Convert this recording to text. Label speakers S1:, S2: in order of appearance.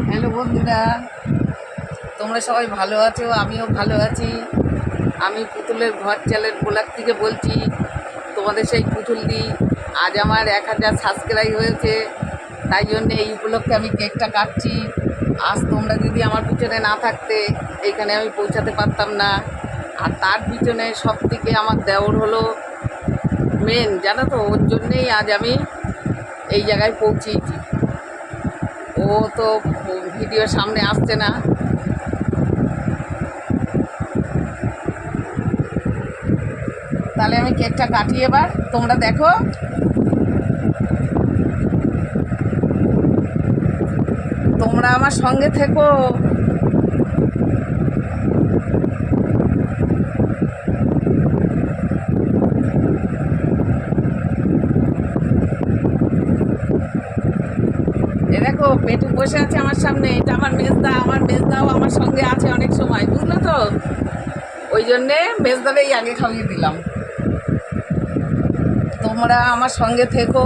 S1: Hello বন্ধুরা, তোমরা সবাই ভালো আছো? আমিও ভালো আছি। আমি পুতুলের ঘর চালের ব্লগ থেকে বলছি। তোমাদের সেই পুতুল দি আজ আমার 1000 সাবস্ক্রাইব হয়েছে, তাই জন্যে এই উপলক্ষে আমি কেকটা কাটছি। আজ তোমরা যদি আমার পিছনে না থাকতে এইখানে আমি পৌঁছাতে পারতাম না। আর তার পিছনে সব থেকে আমার দেওর হলো মেন, জানো তো, ওর জন্যেই আজ আমি এই জায়গায় পৌঁছেছি। ও তো ভিডিওর সামনে আসছে না। তাহলে আমি কেকটা কাটি, এবার তোমরা দেখো। তোমরা আমার সঙ্গে থেকো। এ দেখো, পেটু বসে আছে আমার সামনে। এটা আমার মেজদা। আমার মেজদাও আমার সঙ্গে আছে অনেক সময়, বুঝলো তো? ওই জন্যে মেজদারেই আগে খাইয়ে দিলাম। তোমরা আমার সঙ্গে থেকো।